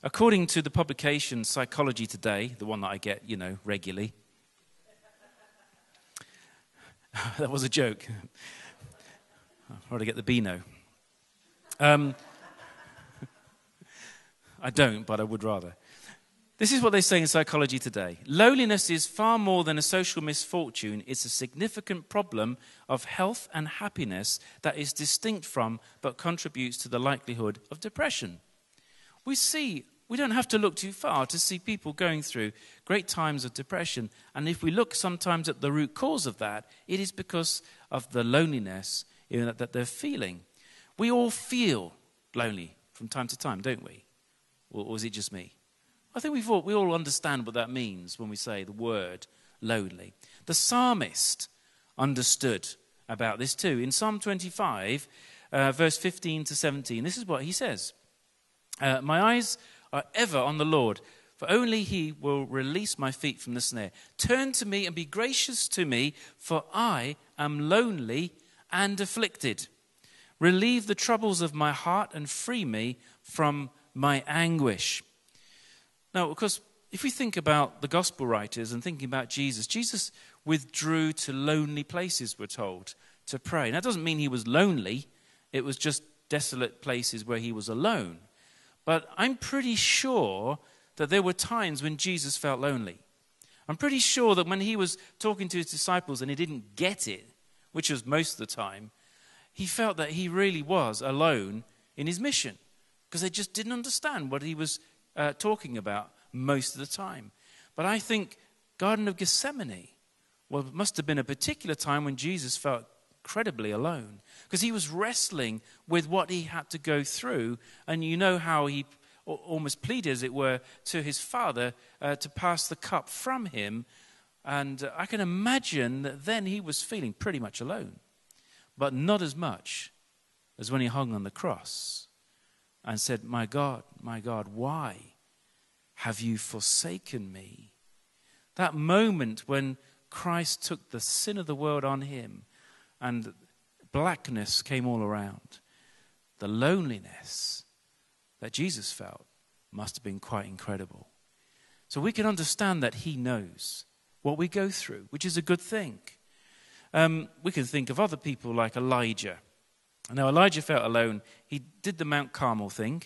According to the publication Psychology Today, the one that I get, regularly. That was a joke. I'd rather get the Beano. I don't, but I would rather. This is what they say in Psychology Today. Loneliness is far more than a social misfortune. It's a significant problem of health and happiness that is distinct from but contributes to the likelihood of depression. We don't have to look too far to see people going through great times of depression. And if we look sometimes at the root cause of that, it is because of the loneliness that they're feeling. We all feel lonely from time to time, don't we? Or is it just me? I think we all understand what that means when we say the word lonely. The psalmist understood about this too. In Psalm 25, verse 15 to 17, this is what he says. My eyes are ever on the Lord, for only he will release my feet from the snare. Turn to me and be gracious to me, for I am lonely and afflicted. Relieve the troubles of my heart and free me from my anguish. Now, of course, if we think about the gospel writers and thinking about Jesus withdrew to lonely places, we're told, to pray. Now, that doesn't mean he was lonely. It was just desolate places where he was alone. But I'm pretty sure that there were times when Jesus felt lonely. I'm pretty sure that when he was talking to his disciples and he didn't get it, which was most of the time, he felt that he really was alone in his mission because they just didn't understand what he was talking about most of the time. But I think Garden of Gethsemane, it must have been a particular time when Jesus felt incredibly alone because he was wrestling with what he had to go through, and you know how he almost pleaded, as it were, to his Father to pass the cup from him, and I can imagine that then he was feeling pretty much alone, but not as much as when he hung on the cross and said, my God, why have you forsaken me? That moment when Christ took the sin of the world on him and blackness came all around. The loneliness that Jesus felt must have been quite incredible. So we can understand that he knows what we go through, which is a good thing. We can think of other people like Elijah. Now, Elijah felt alone. He did the Mount Carmel thing,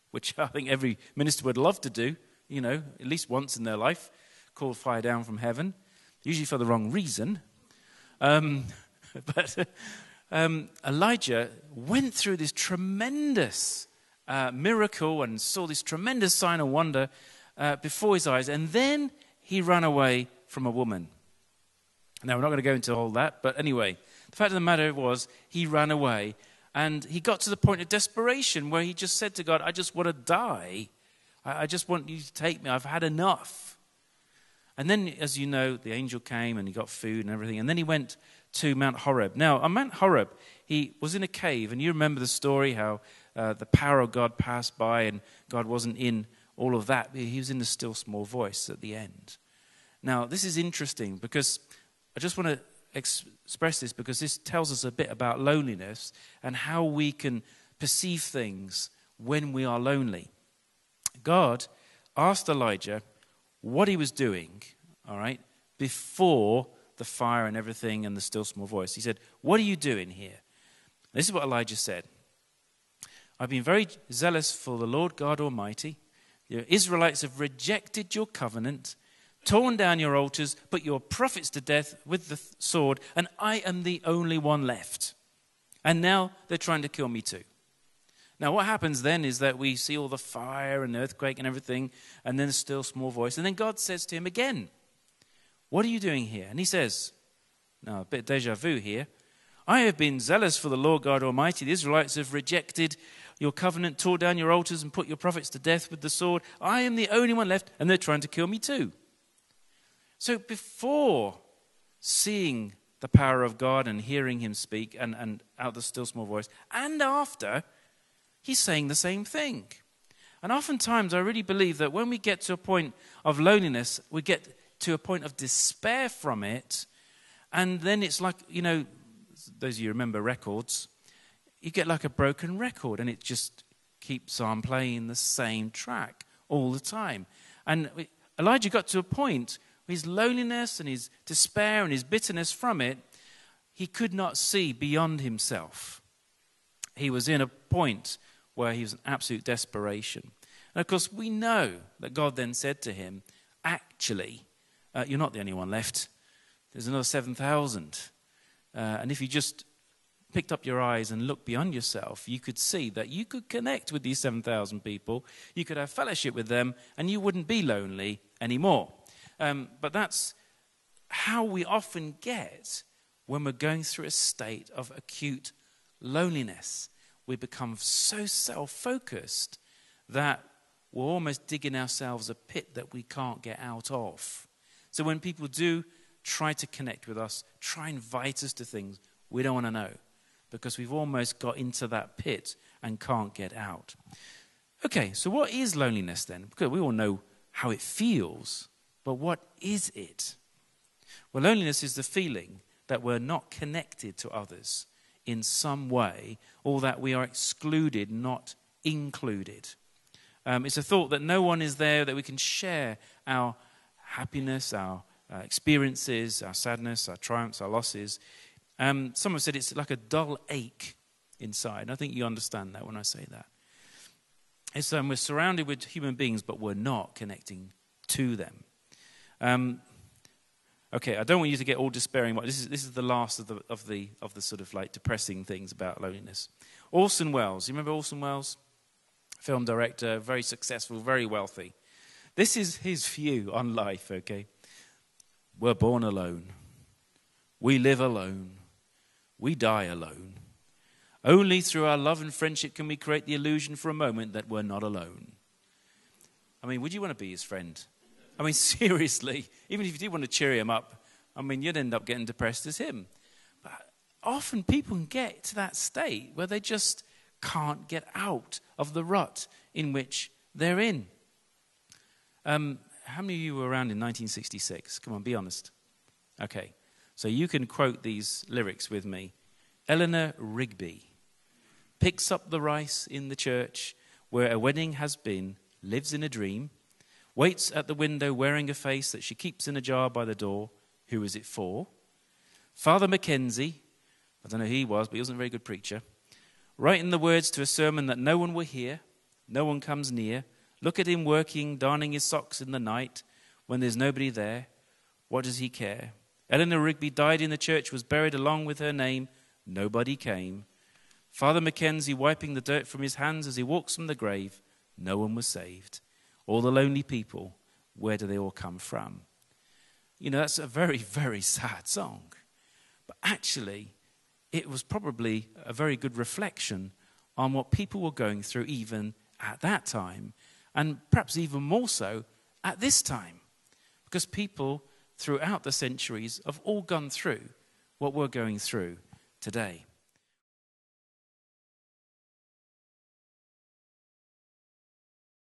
which I think every minister would love to do, at least once in their life, call fire down from heaven, usually for the wrong reason. But Elijah went through this tremendous miracle and saw this tremendous sign and wonder before his eyes, and then he ran away from a woman. Now, we're not going to go into all that, but anyway, the fact of the matter was he ran away, and he got to the point of desperation where he just said to God, I just want to die. I just want you to take me. I've had enough. And then, as you know, the angel came and he got food and everything, and then he went to Mount Horeb. Now, on Mount Horeb, he was in a cave, and you remember the story how the power of God passed by and God wasn't in all of that. He was in the still small voice at the end. Now, this is interesting because I just want to express this because this tells us a bit about loneliness and how we can perceive things when we are lonely. God asked Elijah what he was doing, all right, before the fire and everything and the still small voice. He said, what are you doing here? This is what Elijah said. I've been very zealous for the Lord God Almighty. The Israelites have rejected your covenant, torn down your altars, put your prophets to death with the sword, and I am the only one left. And now they're trying to kill me too. Now what happens then is that we see all the fire and the earthquake and everything, and then a still small voice. And then God says to him again, what are you doing here? And he says, now a bit deja vu here, I have been zealous for the Lord God Almighty. The Israelites have rejected your covenant, tore down your altars, and put your prophets to death with the sword. I am the only one left, and they're trying to kill me too. So before seeing the power of God and hearing him speak and out the still small voice, and after, he's saying the same thing. And oftentimes I really believe that when we get to a point of loneliness, we get to a point of despair from it, and then it's like, those of you remember records, you get like a broken record, and it just keeps on playing the same track all the time. And Elijah got to a point where his loneliness and his despair and his bitterness from it, he could not see beyond himself. He was in a point where he was in absolute desperation. And of course, we know that God then said to him, actually, you're not the only one left. There's another 7,000. And if you just picked up your eyes and looked beyond yourself, you could see that you could connect with these 7,000 people. You could have fellowship with them, and you wouldn't be lonely anymore. But that's how we often get when we're going through a state of acute loneliness. We become so self-focused that we're almost digging ourselves a pit that we can't get out of. So when people do try to connect with us, try and invite us to things, we don't want to know, because we've almost got into that pit and can't get out. Okay, so what is loneliness then? Because we all know how it feels, but what is it? Well, loneliness is the feeling that we're not connected to others in some way, or that we are excluded, not included. It's a thought that no one is there that we can share our happiness, our experiences, our sadness, our triumphs, our losses. Some have said it's like a dull ache inside. I think you understand that when I say that. It's we're surrounded with human beings, but we're not connecting to them. Okay, I don't want you to get all despairing. This is the last of the sort of like depressing things about loneliness. Orson Welles, you remember Orson Welles? Film director, very successful, very wealthy. This is his view on life, okay? We're born alone. We live alone. We die alone. Only through our love and friendship can we create the illusion for a moment that we're not alone. I mean, would you want to be his friend? I mean, seriously, even if you did want to cheer him up, I mean, you'd end up getting depressed as him. But often people can get to that state where they just can't get out of the rut in which they're in. How many of you were around in 1966? Come on, be honest. Okay, so you can quote these lyrics with me. Eleanor Rigby picks up the rice in the church where a wedding has been, lives in a dream, waits at the window wearing a face that she keeps in a jar by the door. Who is it for? Father Mackenzie, I don't know who he was, but he wasn't a very good preacher, writing the words to a sermon that no one will hear, no one comes near. Look at him working, darning his socks in the night when there's nobody there. What does he care? Eleanor Rigby died in the church, was buried along with her name. Nobody came. Father Mackenzie wiping the dirt from his hands as he walks from the grave. No one was saved. All the lonely people, where do they all come from? You know, that's a very, very sad song. But actually, it was probably a very good reflection on what people were going through even at that time, and perhaps even more so at this time, because people throughout the centuries have all gone through what we're going through today.